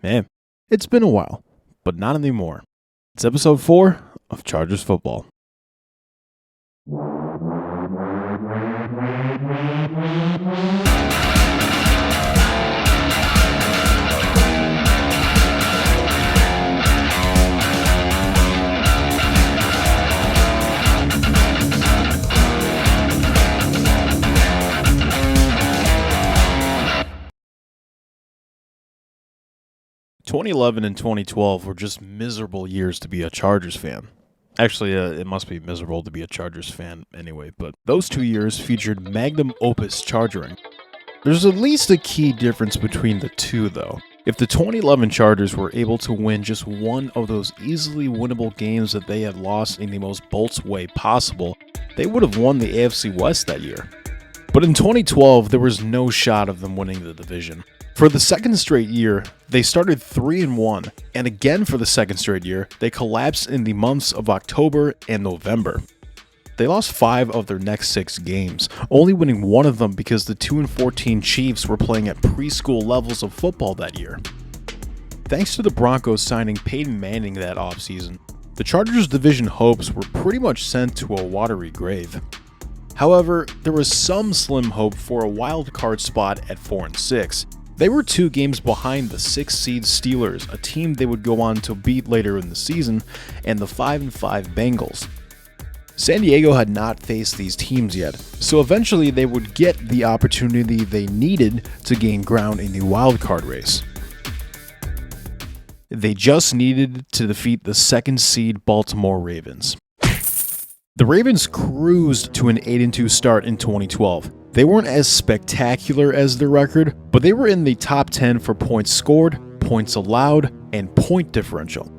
Man, it's been a while, but not anymore. It's episode 4 of Chargers Football. 2011 and 2012 were just miserable years to be a Chargers fan. Actually, it must be miserable to be a Chargers fan anyway, but those 2 years featured magnum opus chargering. There's at least a key difference between the two, though. If the 2011 Chargers were able to win just one of those easily winnable games that they had lost in the most Bolts way possible, they would have won the AFC West that year. But in 2012, there was no shot of them winning the division. For the second straight year, they started 3-1, and again for the second straight year, they collapsed in the months of October and November. They lost 5 of their next 6 games, only winning one of them because the 2-14 Chiefs were playing at preschool levels of football that year. Thanks to the Broncos signing Peyton Manning that offseason, the Chargers' division hopes were pretty much sent to a watery grave. However, there was some slim hope for a wild card spot at 4-6. They were 2 games behind the 6-seed Steelers, a team they would go on to beat later in the season, and the 5-5 Bengals. San Diego had not faced these teams yet, so eventually they would get the opportunity they needed to gain ground in the wild card race. They just needed to defeat the 2nd-seed Baltimore Ravens. The Ravens cruised to an 8-2 start in 2012. They weren't as spectacular as their record, but they were in the top 10 for points scored, points allowed, and point differential.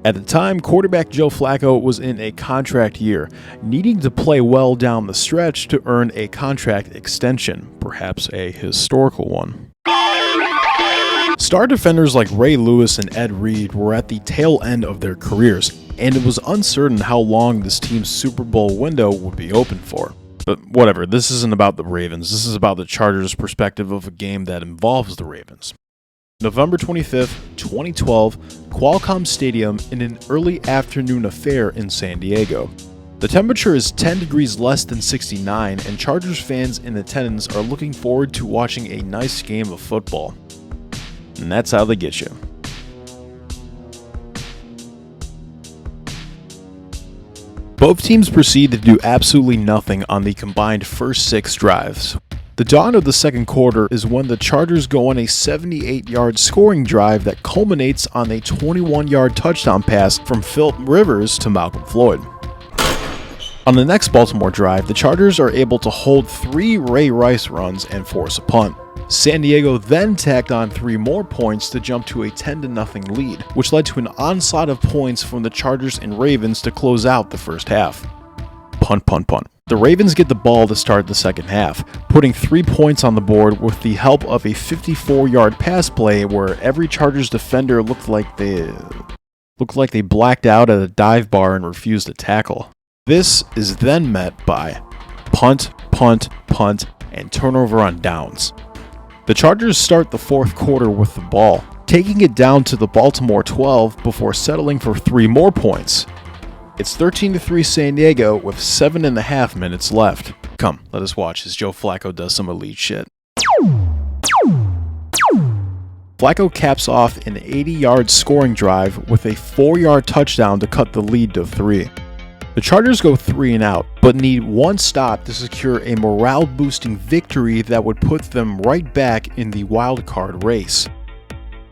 At the time, quarterback Joe Flacco was in a contract year, needing to play well down the stretch to earn a contract extension, perhaps a historical one. Star defenders like Ray Lewis and Ed Reed were at the tail end of their careers, and it was uncertain how long this team's Super Bowl window would be open for. But whatever, this isn't about the Ravens, this is about the Chargers' perspective of a game that involves the Ravens. November 25th, 2012, Qualcomm Stadium in an early afternoon affair in San Diego. The temperature is 10 degrees less than 69, and Chargers fans in attendance are looking forward to watching a nice game of football. And that's how they get you. Both teams proceed to do absolutely nothing on the combined first 6 drives. The dawn of the second quarter is when the Chargers go on a 78-yard scoring drive that culminates on a 21-yard touchdown pass from Philip Rivers to Malcolm Floyd. On the next Baltimore drive, the Chargers are able to hold 3 Ray Rice runs and force a punt. San Diego then tacked on 3 more points to jump to a 10-0 lead, which led to an onslaught of points from the Chargers and Ravens to close out the first half. Punt, punt, punt. The Ravens get the ball to start the second half, putting 3 points on the board with the help of a 54-yard pass play where every Chargers defender looked like they blacked out at a dive bar and refused to tackle. This is then met by punt, punt, punt, and turnover on downs. The Chargers start the fourth quarter with the ball, taking it down to the Baltimore 12 before settling for 3 more points. It's 13-3 San Diego with 7.5 minutes left. Come, let us watch as Joe Flacco does some elite shit. Flacco caps off an 80-yard scoring drive with a 4-yard touchdown to cut the lead to 3. The Chargers go 3 and out, but need one stop to secure a morale-boosting victory that would put them right back in the wild card race.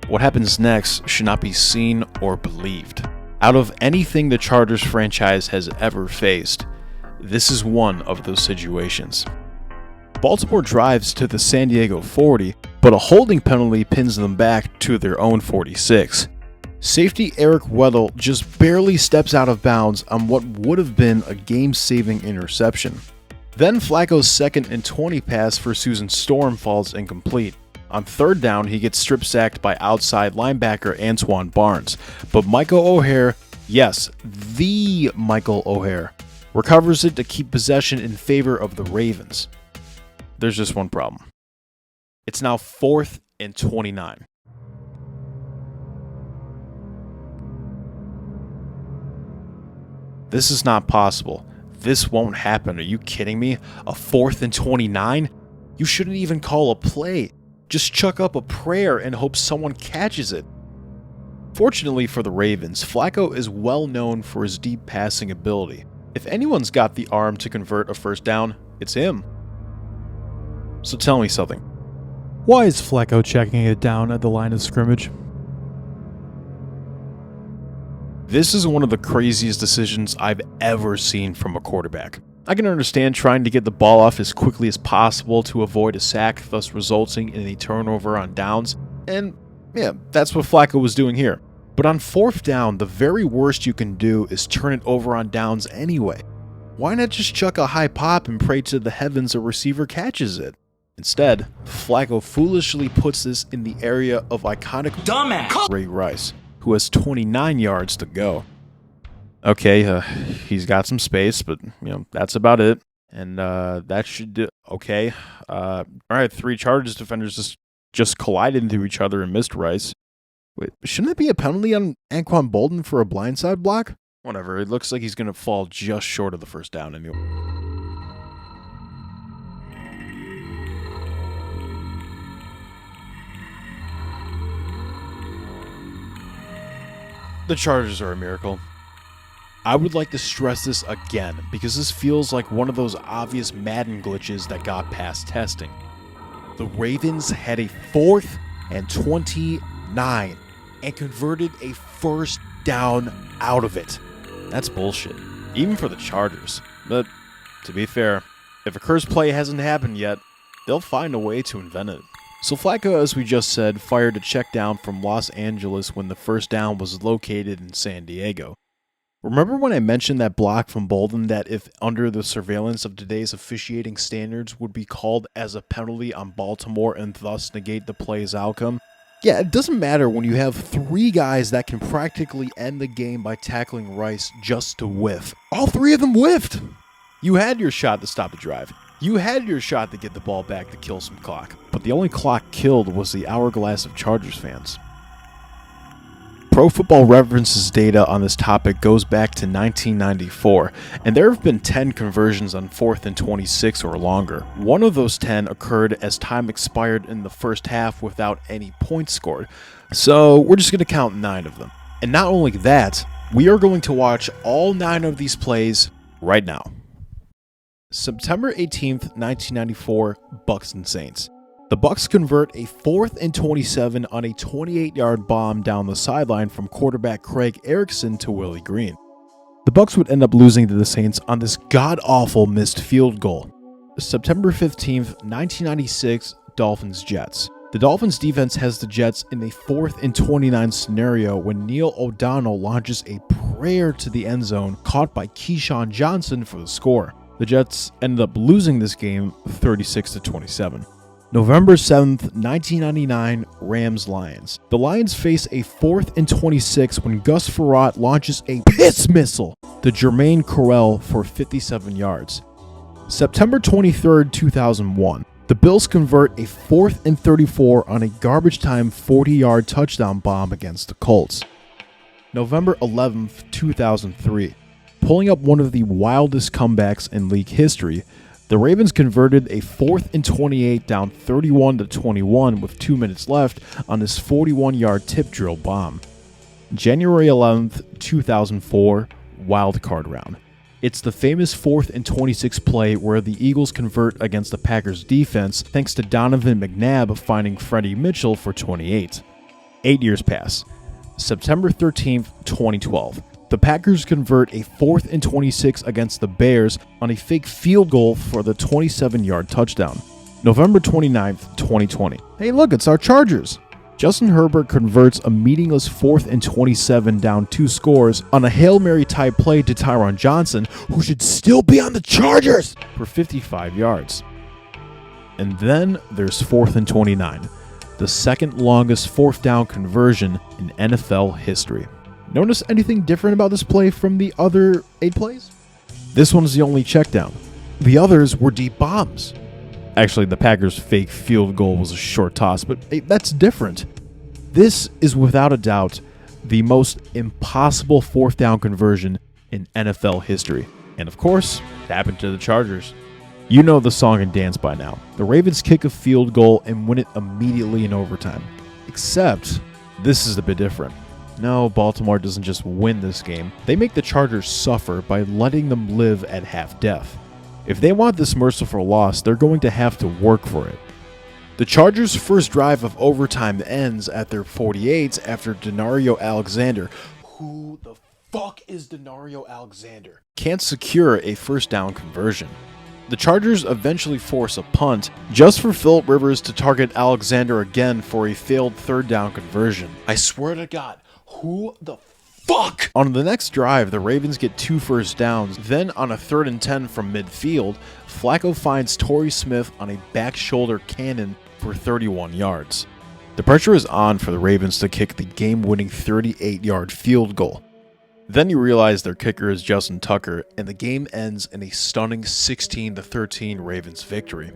What happens next should not be seen or believed. Out of anything the Chargers franchise has ever faced, this is one of those situations. Baltimore drives to the San Diego 40, but a holding penalty pins them back to their own 46. Safety Eric Weddle just barely steps out of bounds on what would have been a game-saving interception. Then Flacco's 2nd and 20 pass for Susan Storm falls incomplete. On 3rd down, he gets strip-sacked by outside linebacker Antoine Barnes, but Michael O'Hare, yes, the Michael O'Hare, recovers it to keep possession in favor of the Ravens. There's just one problem. It's now 4th and 29. This is not possible. This won't happen. Are you kidding me? A 4th and 29? You shouldn't even call a play. Just chuck up a prayer and hope someone catches it. Fortunately for the Ravens, Flacco is well known for his deep passing ability. If anyone's got the arm to convert a first down, it's him. So tell me something. Why is Flacco checking it down at the line of scrimmage? This is one of the craziest decisions I've ever seen from a quarterback. I can understand trying to get the ball off as quickly as possible to avoid a sack, thus resulting in a turnover on downs, and yeah, that's what Flacco was doing here. But on 4th down, the very worst you can do is turn it over on downs anyway. Why not just chuck a high pop and pray to the heavens a receiver catches it? Instead, Flacco foolishly puts this in the area of iconic dumbass Ray Rice, who has 29 yards to go. Okay, he's got some space, but that's about it. And that should do. Okay, all right. 3 Chargers defenders just collided into each other and missed Rice. Wait, shouldn't that be a penalty on Anquan Bolden for a blindside block? Whatever. It looks like he's gonna fall just short of the first down anyway. The Chargers are a miracle. I would like to stress this again, because this feels like one of those obvious Madden glitches that got past testing. The Ravens had a 4th and 29 and converted a first down out of it. That's bullshit, even for the Chargers. But to be fair, if a cursed play hasn't happened yet, they'll find a way to invent it. So Flacco, as we just said, fired a check down from Los Angeles when the first down was located in San Diego. Remember when I mentioned that block from Bolden that if under the surveillance of today's officiating standards would be called as a penalty on Baltimore and thus negate the play's outcome? Yeah, it doesn't matter when you have 3 guys that can practically end the game by tackling Rice just to whiff. All 3 of them whiffed! You had your shot to stop the drive. You had your shot to get the ball back to kill some clock. But the only clock killed was the hourglass of Chargers fans. Pro Football Reference's data on this topic goes back to 1994, and there have been 10 conversions on 4th and 26 or longer. One of those 10 occurred as time expired in the first half without any points scored, so we're just going to count 9 of them. And not only that, we are going to watch all 9 of these plays right now. September 18th, 1994, Bucks and Saints. The Bucks convert a 4th and 27 on a 28-yard bomb down the sideline from quarterback Craig Erickson to Willie Green. The Bucks would end up losing to the Saints on this god-awful missed field goal. September 15th, 1996, Dolphins-Jets. The Dolphins defense has the Jets in a 4th and 29 scenario when Neil O'Donnell launches a prayer to the end zone caught by Keyshawn Johnson for the score. The Jets ended up losing this game 36-27. November 7th, 1999, Rams-Lions. The Lions face a 4th and 26 when Gus Frerotte launches a piss missile to Jermaine Correll for 57 yards. September 23rd, 2001. The Bills convert a 4th and 34 on a garbage time 40-yard touchdown bomb against the Colts. November 11th, 2003. Pulling up one of the wildest comebacks in league history, the Ravens converted a 4th and 28 down 31-21 with 2 minutes left on this 41-yard tip drill bomb. January 11th, 2004, wild card round. It's the famous 4th and 26 play where the Eagles convert against the Packers defense thanks to Donovan McNabb finding Freddie Mitchell for 28. 8 years pass. September 13th, 2012. The Packers convert a 4th and 26 against the Bears on a fake field goal for the 27-yard touchdown. November 29th, 2020. Hey look, it's our Chargers! Justin Herbert converts a meaningless 4th and 27 down 2 scores on a Hail Mary type play to Tyron Johnson, who should still be on the Chargers, for 55 yards. And then there's 4th and 29, the second longest 4th down conversion in NFL history. Notice anything different about this play from the other 8 plays? This one's the only check down. The others were deep bombs. Actually, the Packers' fake field goal was a short toss, but hey, that's different. This is without a doubt the most impossible 4th down conversion in NFL history. And of course, it happened to the Chargers. You know the song and dance by now. The Ravens kick a field goal and win it immediately in overtime. Except, this is a bit different. No, Baltimore doesn't just win this game. They make the Chargers suffer by letting them live at half-death. If they want this merciful loss, they're going to have to work for it. The Chargers' first drive of overtime ends at their 48 after Denario Alexander, who the fuck is Denario Alexander, can't secure a first down conversion. The Chargers eventually force a punt just for Phillip Rivers to target Alexander again for a failed third down conversion. I swear to God, who the fuck? On the next drive, the Ravens get 2 first downs. Then on a 3rd and 10 from midfield, Flacco finds Torrey Smith on a back shoulder cannon for 31 yards. The pressure is on for the Ravens to kick the game-winning 38-yard field goal. Then you realize their kicker is Justin Tucker, and the game ends in a stunning 16-13 Ravens victory.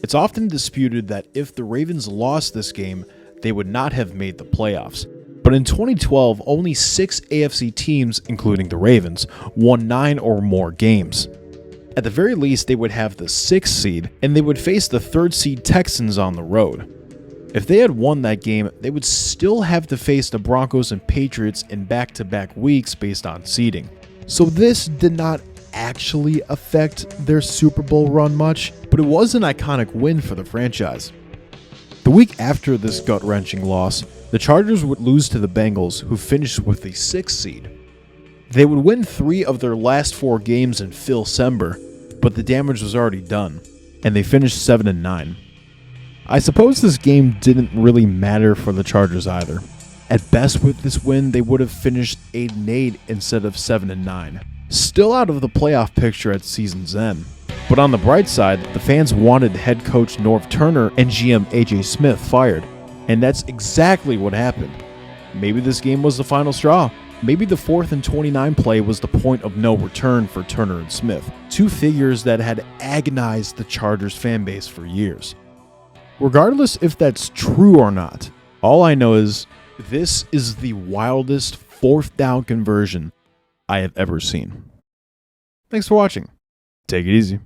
It's often disputed that if the Ravens lost this game, they would not have made the playoffs. But in 2012, only 6 AFC teams, including the Ravens, won 9 or more games. At the very least, they would have the 6th seed, and they would face the 3rd seed Texans on the road. If they had won that game, they would still have to face the Broncos and Patriots in back-to-back weeks based on seeding. So this did not actually affect their Super Bowl run much, but it was an iconic win for the franchise. The week after this gut-wrenching loss, the Chargers would lose to the Bengals, who finished with the 6th seed. They would win 3 of their last 4 games in Phil Sember, but the damage was already done, and they finished 7-9. I suppose this game didn't really matter for the Chargers either. At best with this win, they would have finished 8-8 instead of 7-9. Still out of the playoff picture at season's end. But on the bright side, the fans wanted head coach Norv Turner and GM AJ Smith fired. And that's exactly what happened. Maybe this game was the final straw. Maybe the 4th and 29 play was the point of no return for Turner and Smith, 2 figures that had agonized the Chargers fan base for years. Regardless if that's true or not, all I know is this is the wildest 4th down conversion I have ever seen. Thanks for watching. Take it easy.